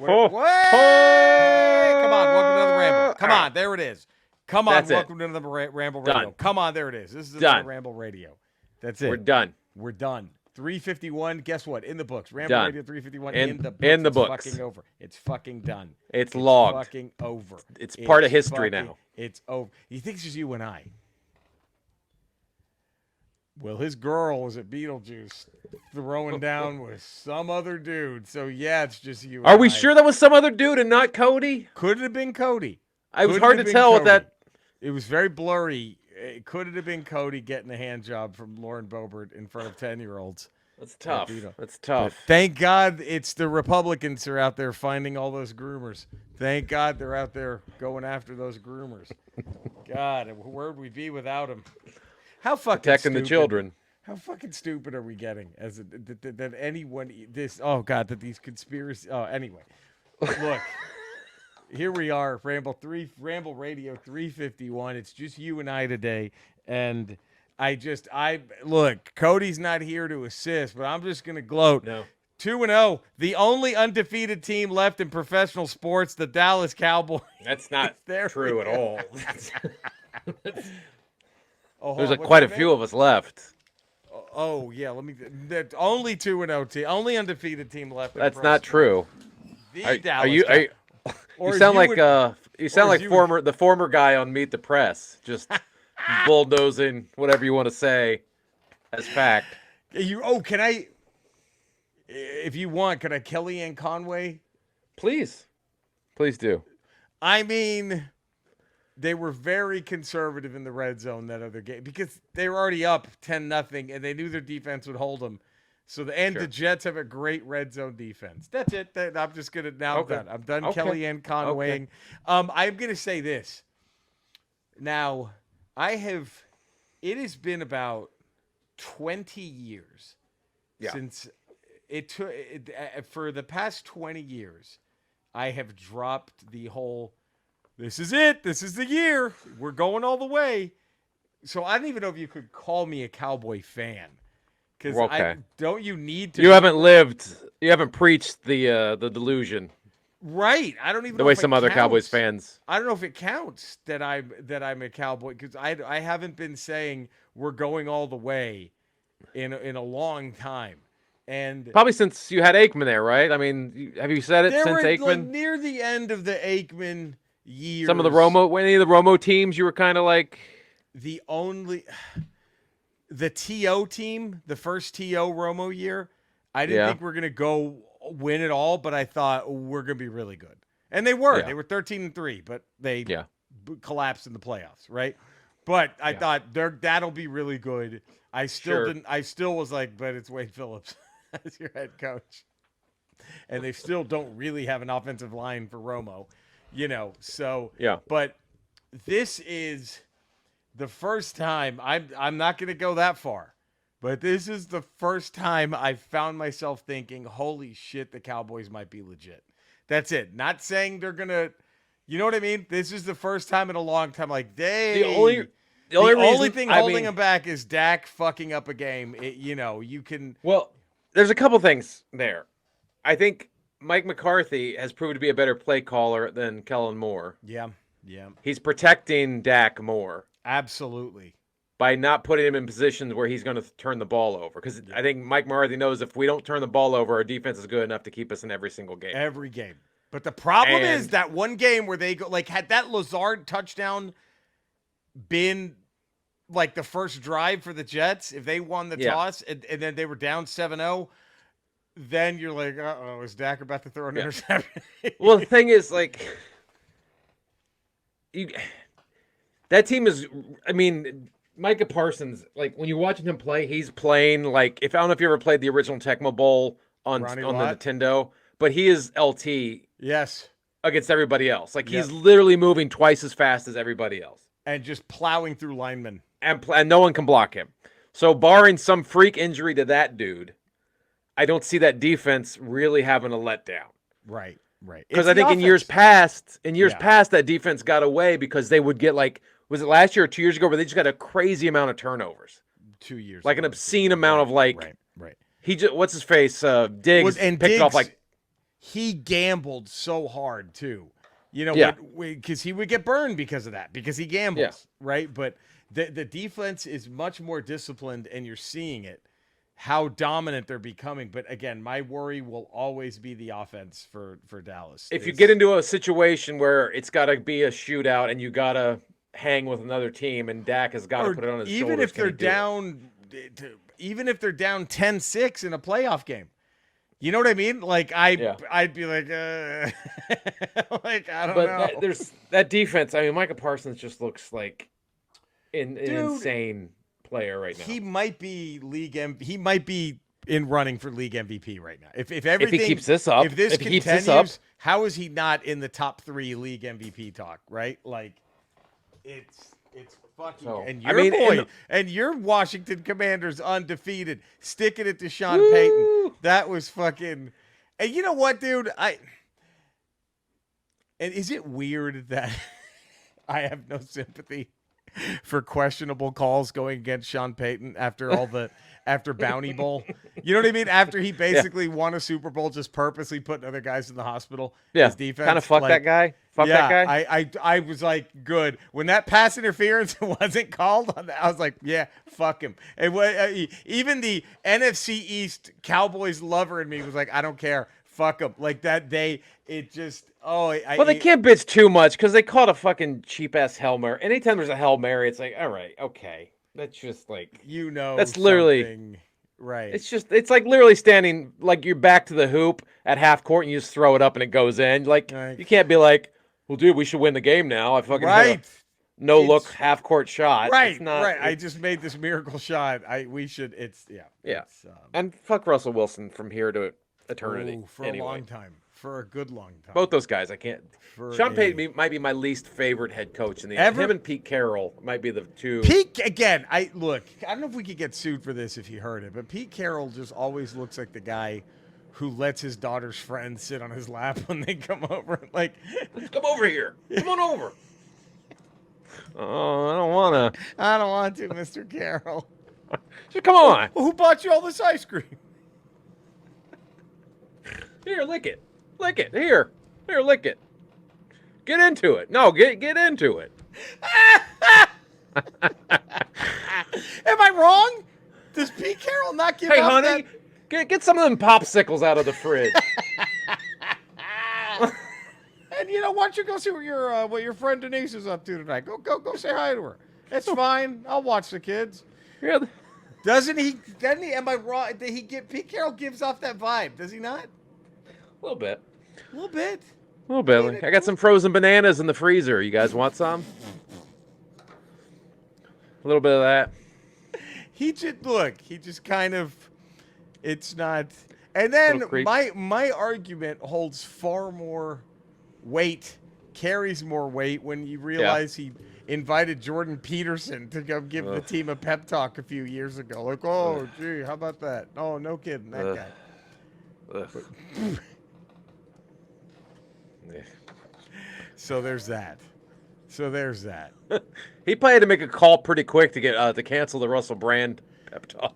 What? Come on, welcome to another Ramble. Come on, there it is. Come on, welcome to another Ramble Radio. Done. Come on, there it is. This is another Ramble Radio. That's it. We're done. We're done. 351. Guess what? In the books. Ramble Radio 351 in the books. In the it's books. Fucking over. It's fucking done. It's logged. Fucking over. It's part of history now. It's over. He thinks it's you and I. Well, his girl was at Beetlejuice throwing down with some other dude. So, yeah, it's just you and Are we I. sure that was some other dude and not Cody? Could it have been Cody? It was hard to tell with that. It was very blurry. Could it have been Cody getting a hand job from Lauren Boebert in front of 10-year-olds? That's tough. That's tough. But thank God it's the Republicans who are out there finding all those groomers. Thank God they're out there going after those groomers. God, where would we be without them? How fucking protecting stupid, the children. How fucking stupid are we getting? That anyone this? Oh God, that these conspiracy. Oh, anyway, look. Here we are, Ramble Radio 351. It's just you and I today, and look. Cody's not here to assist, but I'm just gonna gloat. No. 2-0, the only undefeated team left in professional sports, the Dallas Cowboys. That's not true at all. There's quite a few of us left. Oh yeah, only 2-0 team, only undefeated team left. That's not true. The Dallas you sound like the former guy on Meet the Press, just bulldozing whatever you want to say as fact. Can I? If you want, can I Kellyanne Conway? Please do. I mean, they were very conservative in the red zone that other game because they were already up 10-0 and they knew their defense would hold them. So the Jets have a great red zone defense. That's it. I'm just gonna I'm done. I'm done. Okay. Kellyanne Conwaying. Okay. I'm gonna say this. Now, it has been about 20 years since it took. For the past 20 years, I have dropped the whole. This is it. This is the year. We're going all the way. So I don't even know if you could call me a Cowboy fan. Because don't you need to? You haven't preached the delusion. Right. I don't even know the way if some it other counts. Cowboys fans. I don't know if it counts that I'm a Cowboy because I haven't been saying we're going all the way in a long time. And probably since you had Aikman there, right? I mean, have you said it since Aikman? Like near the end of the Aikman years. Some of any of the Romo teams, you were kind of like the TO team, the first TO Romo year, I didn't think we're going to go win it all, but I thought we're going to be really good. And they were. Yeah. They were 13-3, but they collapsed in the playoffs, right? But I thought that'll be really good. I still was like, but it's Wade Phillips as your head coach. And they still don't really have an offensive line for Romo, so. Yeah. But this is the first time, I'm not going to go that far, but this is the first time I've found myself thinking, holy shit, the Cowboys might be legit. That's it. Not saying they're going to, you know what I mean? This is the first time in a long time, like, the only thing holding them back is Dak fucking up a game. You can. Well, there's a couple things there. I think Mike McCarthy has proven to be a better play caller than Kellen Moore. Yeah. He's protecting Dak more. Absolutely. By not putting him in positions where he's going to turn the ball over. Because I think Mike McCarthy knows if we don't turn the ball over, our defense is good enough to keep us in every single game. Every game. But the problem is that one game where they go, like, had that Lazard touchdown been like the first drive for the Jets, if they won the toss and then they were down 7-0, then you're like, uh-oh, is Dak about to throw an interception? Well, the thing is, like, that team is, Micah Parsons, like, when you're watching him play, he's playing like, I don't know if you ever played the original Tecmo Bowl on the Nintendo, but he is LT. Yes. Against everybody else. Like, he's literally moving twice as fast as everybody else. And just plowing through linemen. And no one can block him. So, barring some freak injury to that dude, I don't see that defense really having a letdown. Right. Because I think in years past, that defense got away because they would get, like, was it last year or 2 years ago where they just got a crazy amount of turnovers? 2 years. Like an obscene amount of, like, right. He just, what's his face? Diggs picked off, like, he gambled so hard too. Because he would get burned because of that, because he gambles, right? But the defense is much more disciplined, and you're seeing it, how dominant they're becoming. But again, my worry will always be the offense for Dallas. If you get into a situation where it's got to be a shootout and you got to hang with another team, and Dak has got to put it on his shoulders. Even if they're down 10-6 in a playoff game. You know what I mean? Like I'd be like, like I don't know. But there's that defense. I mean, Micah Parsons just looks like an insane player right now. He might be He might be in running for league MVP right now. If he keeps this up, if this continues, how is he not in the top 3 league MVP talk? Right? Like it's fucking. And your and your Washington Commanders undefeated, sticking it to Sean Payton. That was fucking. And you know what, dude? And is it weird that I have no sympathy for questionable calls going against Sean Payton after Bounty Bowl? You know what I mean? After he basically won a Super Bowl, just purposely putting other guys in the hospital. Yeah, his defense kind of fuck that guy. Fuck that guy. I was like, good. When that pass interference wasn't called on that, I was like, yeah, fuck him. And even the NFC East Cowboys lover in me was like, I don't care. Fuck him. Like that day, it just. They can't bitch too much because they called a fucking cheap ass Hail Mary. Anytime there's a Hail Mary, it's like, all right, okay. That's just like, that's literally right. It's like literally standing like you're back to the hoop at half court and you just throw it up and it goes in. Like you can't be like, well, dude, we should win the game now. I fucking hit a no-look half-court shot. Right, I just made this miracle shot. We should. It's. And fuck Russell Wilson from here to eternity. For a long time. For a good long time. Both those guys, I can't. Sean Payton might be my least favorite head coach in the NFL. Him and Pete Carroll might be the two. Pete, again, I don't know if we could get sued for this if you heard it, but Pete Carroll just always looks like the guy who lets his daughter's friends sit on his lap when they come over. Like, come over here. Come on over. Oh, I don't want to, Mr. Carroll. Just come on. Who bought you all this ice cream? Here, lick it. Lick it. Here, lick it. Get into it. No, get into it. Am I wrong? Does Pete Carroll not give? Hey, honey, get some of them popsicles out of the fridge. And why don't you go see what your friend Denise is up to tonight? Go say hi to her. It's fine. I'll watch the kids. Yeah. Doesn't he? Am I wrong? Pete Carroll gives off that vibe, does he not? A little bit. I got some frozen bananas in the freezer. You guys want some? A little bit of that. He just kind of. It's not. And then my argument holds far more weight, carries more weight when you realize he invited Jordan Peterson to go give the team a pep talk a few years ago. Like, oh, gee, how about that? Oh, no kidding, that guy. So there's that. He probably had to make a call pretty quick to get to cancel the Russell Brand pep talk.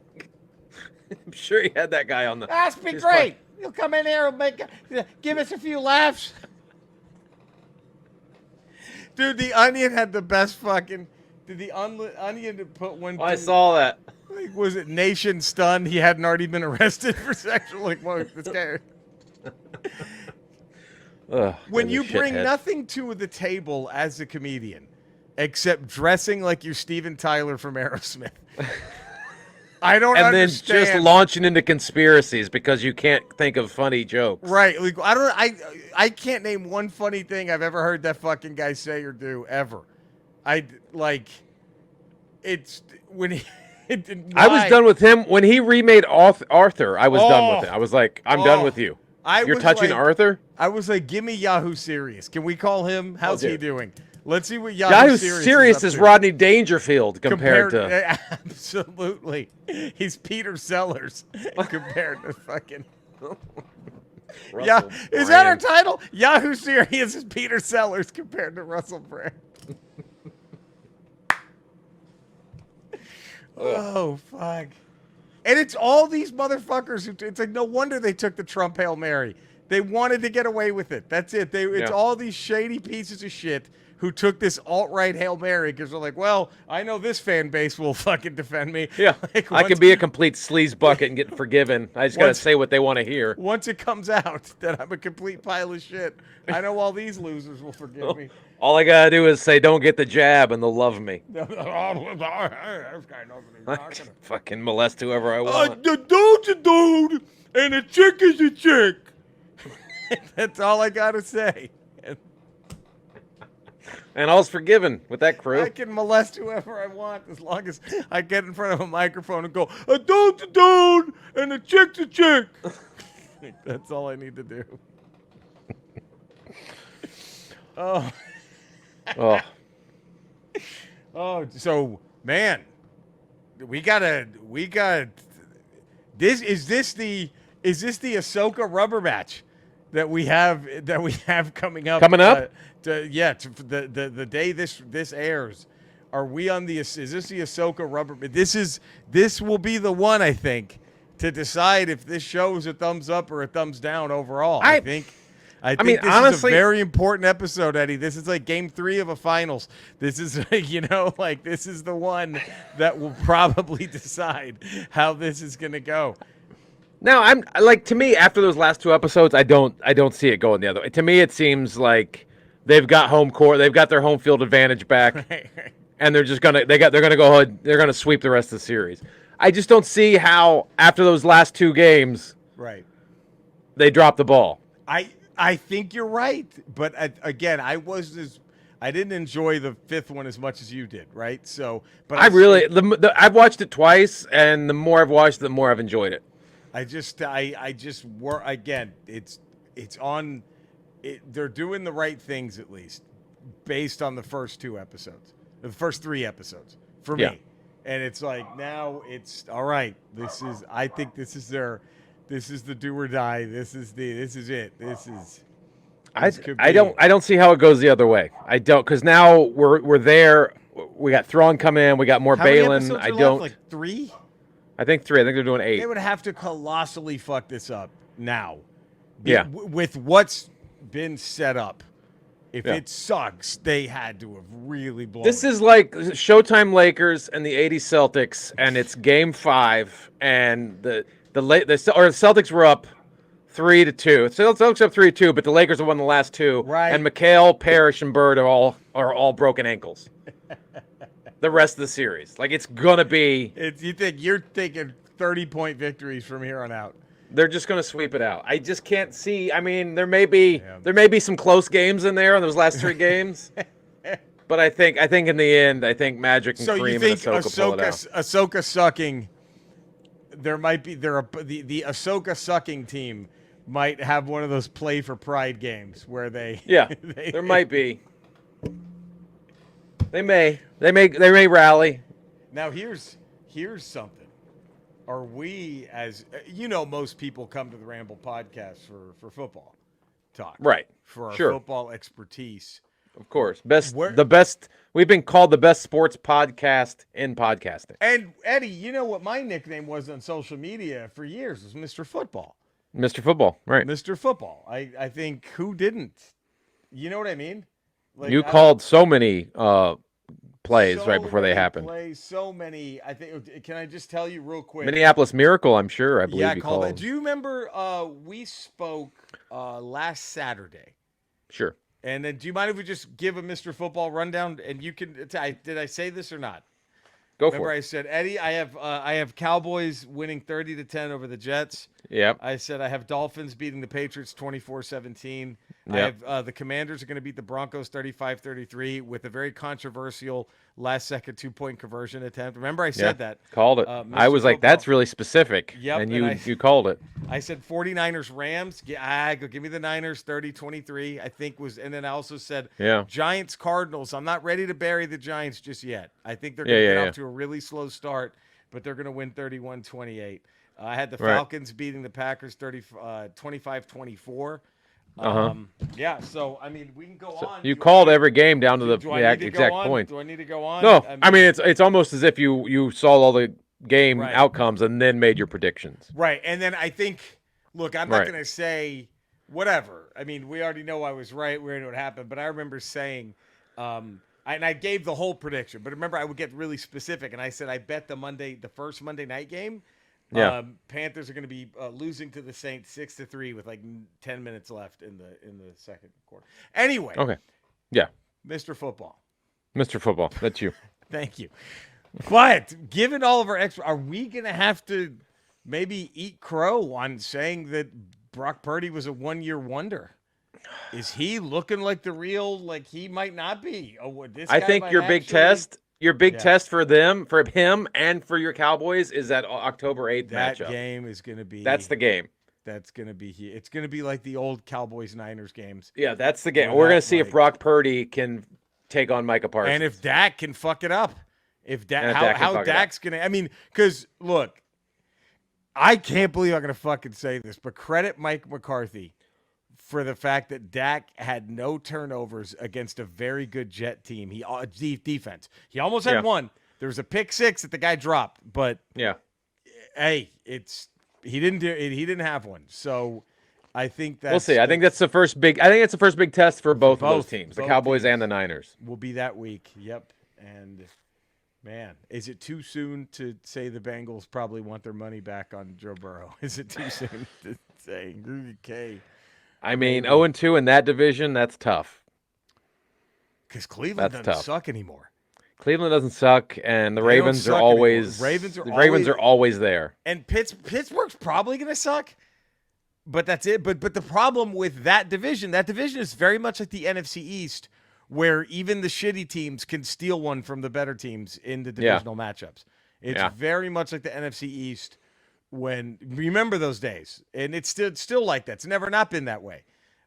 I'm sure he had that guy on the. That's be great. You'll come in here and give us a few laughs. Dude, the Onion had the best fucking. Did the Onion put one? I saw that. Like, was it Nation stunned? He hadn't already been arrested for sexual. Like, whoa, this guy. When you bring nothing to the table as a comedian, except dressing like you're Steven Tyler from Aerosmith. I don't understand. And then just launching into conspiracies because you can't think of funny jokes. Right. Like, I can't name one funny thing I've ever heard that fucking guy say or do ever. It's when he. I was done with him when he remade Arthur. I was done with it. I was like, I'm done with you. You're touching Arthur? I was like, give me Yahoo Serious. Can we call him? How's he doing? Let's see what Yahoo Serious is Rodney Dangerfield compared to. Absolutely. He's Peter Sellers compared to fucking. Is that our title? Yahoo Serious is Peter Sellers compared to Russell Brand. Oh, fuck. And it's all these motherfuckers it's like, no wonder they took the Trump Hail Mary. They wanted to get away with it. That's it. It's all these shady pieces of shit who took this alt-right Hail Mary because they're like, well, I know this fan base will fucking defend me. Yeah, like, I can be a complete sleaze bucket and get forgiven. I just got to say what they want to hear. Once it comes out that I'm a complete pile of shit, I know all these losers will forgive me. All I got to do is say, don't get the jab, and they'll love me. Fucking molest whoever I want. The dude's a dude, and a chick is a chick. That's all I got to say. And all's forgiven with that crew. I can molest whoever I want as long as I get in front of a microphone and go, a dude's a dude and a chick's a chick. That's all I need to do. Oh. So, man, we got this. Is this the Ahsoka rubber match that we have coming up? The day this airs, are we on the? Is this the Ahsoka rubber? This will be the one, I think, to decide if this show is a thumbs up or a thumbs down overall. I think this honestly, is a very important episode, Eddie. This is like game 3 of a finals. This is this is the one that will probably decide how this is going to go. Now, I'm like, to me, after those last 2 episodes, I don't see it going the other way. To me, it seems like they've got home court, they've got their home field advantage back, and they're gonna go ahead, they're gonna sweep the rest of the series. I just don't see how after those last 2 games, they drop the ball. I think you're right, but again, I didn't enjoy the 5th one as much as you did, right? So, but I've watched it twice, and the more I've watched it, the more I've enjoyed it. They're doing the right things, at least based on the first 2 episodes, the first 3 episodes for me. And it's like, now it's all right. I think this is the do or die. This is it. I don't see how it goes the other way. I don't, because now we're there. We got Thrawn come in. We got more Balin. I don't left? Like 3. I think 3. I think they're doing 8. They would have to colossally fuck this up now. With what's been set up. If it sucks, they had to have really blown. This is like Showtime Lakers and the '80s Celtics, and it's Game 5, and the Celtics were up 3-2. Celtics up 3-2, but the Lakers have won the last 2. Right. And McHale, Parrish, and Bird are all broken ankles. The rest of the series, like, it's gonna be. You're thinking 30-point victories from here on out. They're just going to sweep it out. I just can't see. I mean, there may be some close games in there in those last 3 games, but I think in the end, I think Magic and Kareem and Ahsoka pull it out. Ahsoka sucking. There might be the Ahsoka sucking team might have one of those play for pride games where they. Yeah, there might be. They may rally. Now here's something. Are we, as most people come to the Ramble podcast for football talk, right? For our football expertise, of course. The best. We've been called the best sports podcast in podcasting. And Eddie, you know what my nickname was on social media for years was Mr. Football. Mr. Football, right? Mr. Football. I think who didn't? You know what I mean? Like, you called so many plays right before they happened. So many. I think. Can I just tell you real quick? Minneapolis Miracle, I'm sure. I believe you called. Do you remember? We spoke last Saturday. Sure. And then, do you mind if we just give a Mr. Football rundown? And you can. Did I say this or not? Go for it. Remember, I said, Eddie, I have Cowboys winning 30-10 over the Jets. Yep. I said I have Dolphins beating the Patriots 24-17. Yep. I have the Commanders are going to beat the Broncos 35-33 with a very controversial last-second 2-point conversion attempt. Remember, I said that. Called it. I was like, that's really specific. Yep. And you called it. I said 49ers Rams. Give me the Niners 30-23. I think was, and then I also said Giants Cardinals. I'm not ready to bury the Giants just yet. I think they're going to get off to a really slow start, but they're going to win 31-28. I had the Falcons beating the Packers 25-24. Yeah, so I mean, we can go on. You called every game down to the exact point. Do I need to go on? No, I mean it's almost as if you saw all the game outcomes and then made your predictions. Right, and then I think, look, I'm not going to say whatever. I mean, we already know I was right. We already know what happened. But I remember saying, and I gave the whole prediction. But remember, I would get really specific, and I said I bet the first Monday night game, Panthers are going to be losing to the Saints 6-3 with like 10 minutes left in the second quarter. Anyway, okay, yeah, Mr. Football, that's you. Thank you. But given all of our are we going to have to maybe eat crow on saying that Brock Purdy was a one-year wonder? Is he looking like the real? Like he might not be. I think your big test for him, and for your Cowboys is that October 8th matchup. That game is going to be. That's the game. That's going to be. It's going to be like the old Cowboys-Niners games. Yeah, that's the game. We're going to see if Brock Purdy can take on Micah Parsons, and if Dak can fuck it up. If Dak's going to. I mean, because look, I can't believe I'm going to fucking say this, but credit Mike McCarthy for the fact that Dak had no turnovers against a very good Jet team. Defense. He almost had one. There was a pick six that the guy dropped, but hey, he didn't have one. So I think that we'll see. I think it's the first big test for both of those teams, the Cowboys and the Niners. Will be that week. Yep. And man, is it too soon to say the Bengals probably want their money back on Joe Burrow? Is it too soon to say? Okay. I mean, 0-2 in that division, that's tough. Because Cleveland doesn't suck anymore. Cleveland doesn't suck, and the Ravens are always there. And Pittsburgh's probably going to suck, but that's it. But the problem with that division is very much like the NFC East, where even the shitty teams can steal one from the better teams in the divisional matchups. It's very much like the NFC East. Remember those days, and it's still like that. It's never not been that way.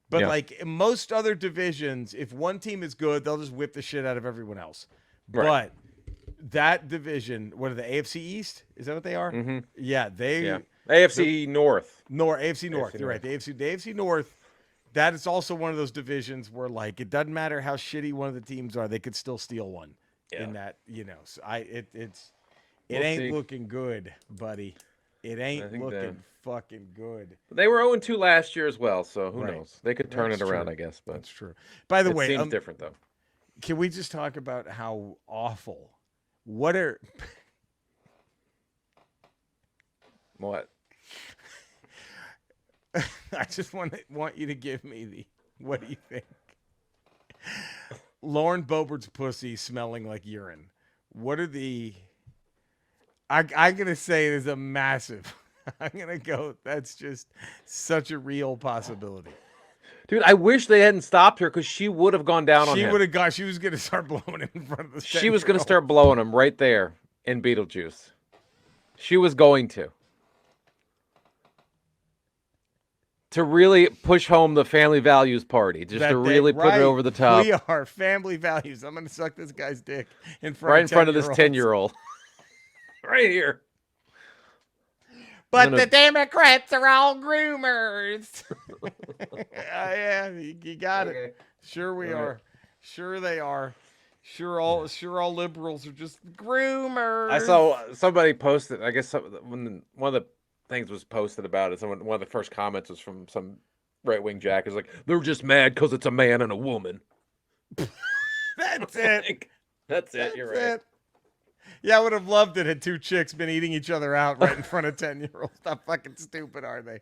But like in most other divisions, if one team is good, they'll just whip the shit out of everyone else. Right. But that division, what are the AFC East? Is that what they are? Mm-hmm. Yeah, AFC North. AFC North. You're right. The AFC North. That is also one of those divisions where like it doesn't matter how shitty one of the teams are, they could still steal one. In that, So it ain't looking good, buddy. It ain't looking fucking good. They were 0-2 last year as well, so who knows? They could turn it around, I guess. But that's true. By the way, it seems different though. Can we just talk about how awful? What? I just want you to give me what do you think? Lauren Boebert's pussy smelling like urine. What are the? I'm gonna say it is a massive. I'm gonna go. That's just such a real possibility. Dude, I wish they hadn't stopped her because she would have gone down on him. She would have gone. She was going to start blowing him in front of the. She was going to start blowing him right there in Beetlejuice. She was going to really push home the family values party, just to really put it over the top. We are family values. I'm going to suck this guy's dick in front of this 10-year-old. Right here. But the Democrats are all groomers. Yeah, you got it. Sure we are. Sure they are. Sure all liberals are just groomers. I saw somebody posted. I guess when one of the things was posted about it, one of the first comments was from some right-wing jack. Is like, they're just mad because it's a man and a woman. That's it. That's it. You're right. Yeah, I would have loved it had two chicks been eating each other out right in front of 10-year-olds. How fucking stupid are they?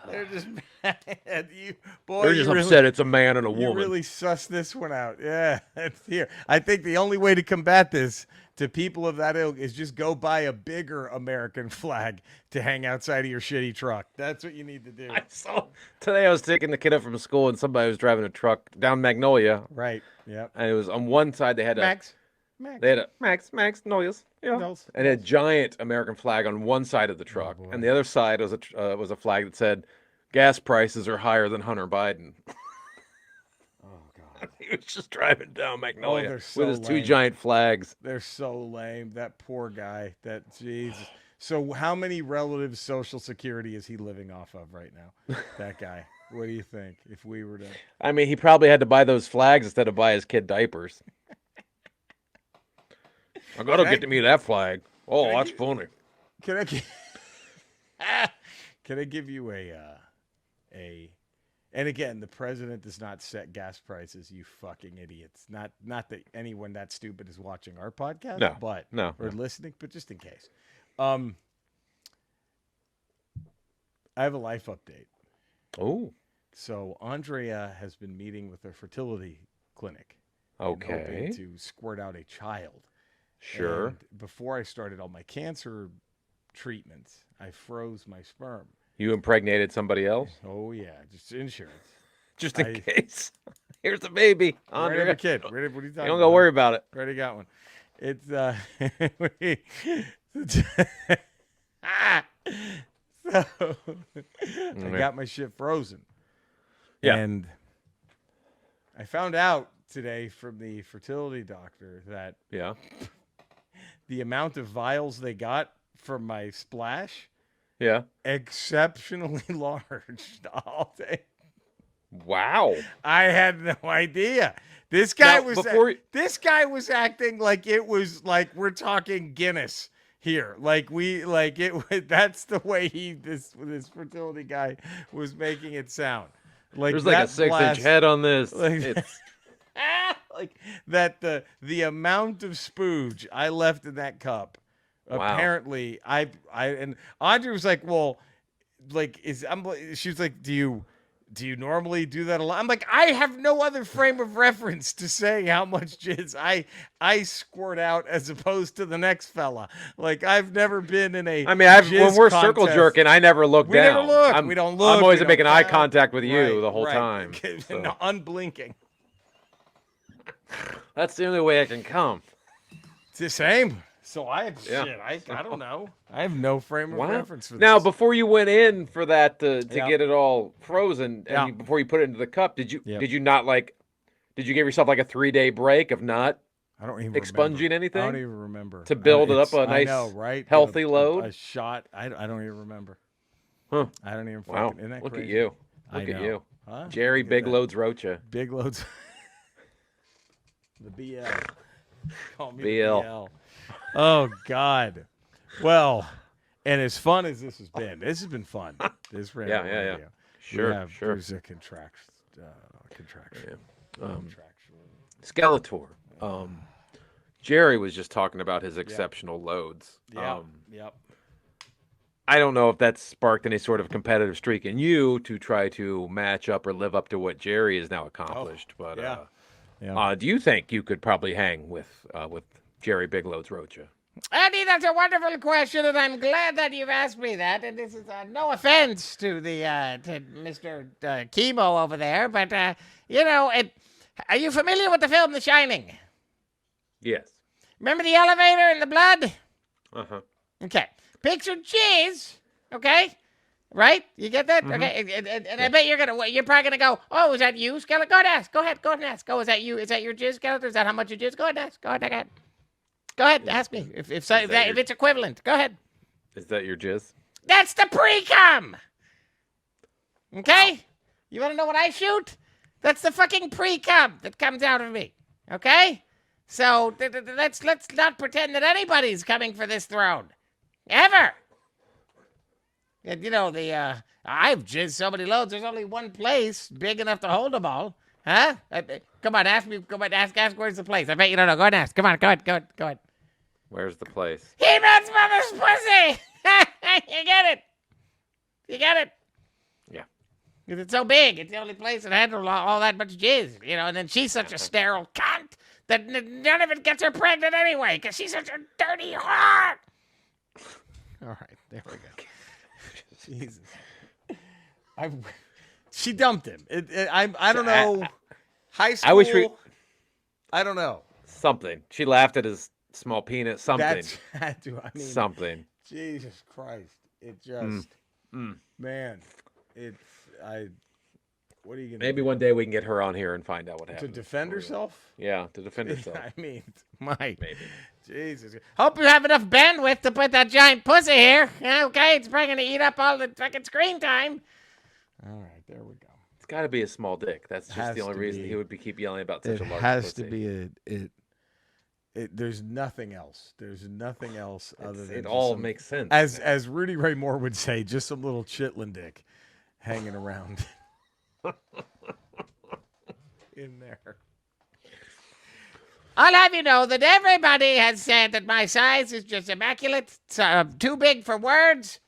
They're just mad. They're just upset it's a man and a woman. You really suss this one out. Yeah, that's here. I think the only way to combat this to people of that ilk is just go buy a bigger American flag to hang outside of your shitty truck. That's what you need to do. Today I was taking the kid up from school and somebody was driving a truck down Magnolia. Right, yep. And it was on one side they had They had a Max Noyes, and a giant American flag on one side of the truck, and the other side was a flag that said, "Gas prices are higher than Hunter Biden." Oh God! He was just driving down Magnolia with his two giant flags. They're so lame. That poor guy. That Jesus. So, how many relatives' Social Security is he living off of right now? That guy. What do you think? If we were to, I mean, he probably had to buy those flags instead of buy his kid diapers. I gotta get to me that flag. Oh, that's funny. Can I give you And again, the president does not set gas prices, you fucking idiots. Not that anyone that stupid is watching our podcast, or listening, but just in case. I have a life update. Oh. So Andrea has been meeting with her fertility clinic. Okay. Hoping to squirt out a child. Sure. And before I started all my cancer treatments, I froze my sperm. You impregnated somebody else? Oh, yeah. Just insurance. Just in case. Here's the baby. Right have a kid. What are you talking about? Don't go worry about it. Already got one. It's so I got my shit frozen. Yeah. And I found out today from the fertility doctor that the amount of vials they got from my splash, exceptionally large all day. Wow. I had no idea. This guy was acting like it was like we're talking Guinness here. That's the way this fertility guy was making it sound. Like there's like a 6-inch head on this. It's like that the amount of spooge I left in that cup. Wow. Apparently, and Audrey was like, well, like she was like, do you normally do that a lot? I'm like, I have no other frame of reference to say how much jizz I squirt out as opposed to the next fella. Like I've never been in a. I mean, when we're circle jerking, I never look down. Never look. We don't look. I'm always making eye contact with you the whole time. So. No, unblinking. That's the only way I can come. It's the same. So I don't know. I have no frame of reference for this. Now, before you went in for that to get it all frozen, and before you put it into the cup, did you not did you give yourself like a 3-day break of not I don't even expunging anything? I don't even remember. To build it up a nice healthy load? A shot. I don't even remember. Huh. I don't even wow. Isn't that Look crazy? at you. Look at you. Huh? Jerry Big Loads Rocha. Big Loads. The BL. Call me BL. BL. Oh, God. Well, and as fun as this has been fun. This Ramble Radio. Sure. There's a contraction. Skeletor. Jerry was just talking about his exceptional loads. Yep. I don't know if that's sparked any sort of competitive streak in you to try to match up or live up to what Jerry has now accomplished. Do you think you could probably hang with Jerry Big Loads Rocha? Andy, that's a wonderful question, and I'm glad that you've asked me that. And this is no offense to to Mr. Chemo over there, but are you familiar with the film The Shining? Yes. Remember the elevator and the blood? Uh-huh. Okay. Picture cheese. Okay. Right? You get that? Mm-hmm. Okay. And I bet you're probably gonna go, oh, is that you, Skeletor? Go ahead and ask. Oh, is that you? Is that your jizz, Skeletor? Is that how much you jizz? Go ahead and ask. Go ahead, ask me. If it's equivalent. Go ahead. Is that your jizz? That's the pre-cum. Okay? You wanna know what I shoot? That's the fucking pre-cum that comes out of me. Okay? So let's not pretend that anybody's coming for this throne. Ever. And I've jizzed so many loads, there's only one place big enough to hold them all. Huh? Come on, ask me. Come on, ask where's the place. I bet you don't know. Go ahead and ask. Come on, go ahead. Where's the place? He-Man's mother's pussy! You get it? Yeah. Because it's so big. It's the only place that handles all that much jizz. And then she's such a sterile cunt that none of it gets her pregnant anyway, because she's such a dirty whore. All right, there we go. Jesus. She dumped him. I don't know. High school. I don't know. Something. She laughed at his small penis. Something. Something. Jesus Christ. It just. Man. What are you gonna Maybe do? one day we can get her on here and find out what happened. To defend herself? Yeah, to defend herself. I mean, Mike. Maybe. Jesus. Hope you have enough bandwidth to put that giant pussy here. Okay, it's probably going to eat up all the fucking screen time. All right, there we go. It's got to be a small dick. That's just the only reason he would keep yelling about such a large pussy. It has to be there's nothing else. There's nothing else other than it all makes sense. As Rudy Ray Moore would say, just some little chitlin dick. hanging around in there. I'll have you know that everybody has said that my size is just immaculate, too big for words.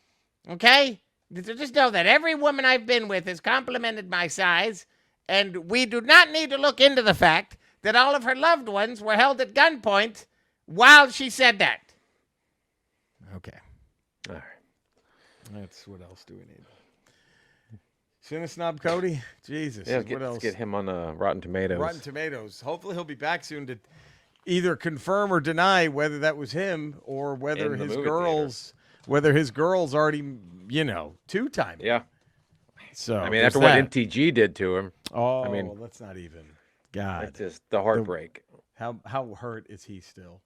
Okay? Just know that every woman I've been with has complimented my size, and we do not need to look into the fact that all of her loved ones were held at gunpoint while she said that. Okay. All right. What else do we need? Cinesnob Cody? Jesus. Yeah, what else? Let's get him on Rotten Tomatoes. Rotten Tomatoes. Hopefully he'll be back soon to either confirm or deny whether that was him or whether his girls already, 2-time. Yeah. So I mean, after what MTG did to him. Oh, I mean, well, let's not even. God. It's just the heartbreak. How hurt is he still?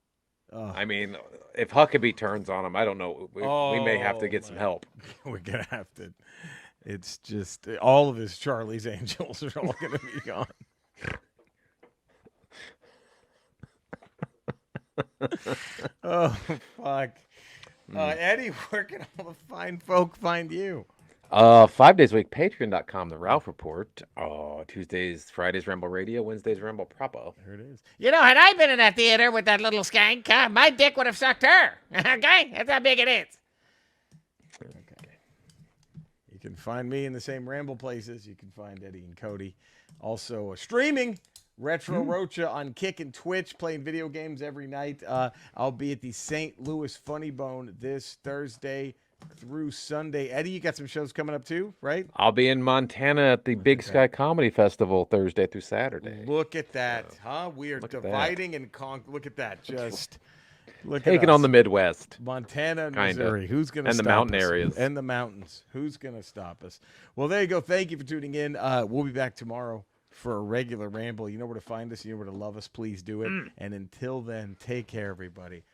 I mean, if Huckabee turns on him, I don't know. We may have to get some help. We're going to have to. It's just all of his Charlie's Angels are all going to be gone. Oh, fuck. Eddie, where can all the fine folk find you? 5 days a week, patreon.com, The Ralph Report. Tuesdays, Fridays, Ramble Radio. Wednesdays, Ramble Propo. There it is. Had I been in that theater with that little skank, my dick would have sucked her. Okay? That's how big it is. Okay. You can find me in the same Ramble places. You can find Eddie and Cody. Also, streaming Retro Rocha on Kick and Twitch, playing video games every night. I'll be at the St. Louis Funny Bone this Thursday through Sunday. Eddie, you got some shows coming up too, right? I'll be in Montana at the Big Sky Comedy Festival Thursday through Saturday. Look at that, huh? We are dividing and Look at that. Taking on the Midwest. Montana and Missouri. Who's going to stop us? And the mountain areas. And the mountains. Who's going to stop us? Well, there you go. Thank you for tuning in. We'll be back tomorrow for a regular Ramble. You know where to find us. You know where to love us. Please do it. And until then, take care, everybody.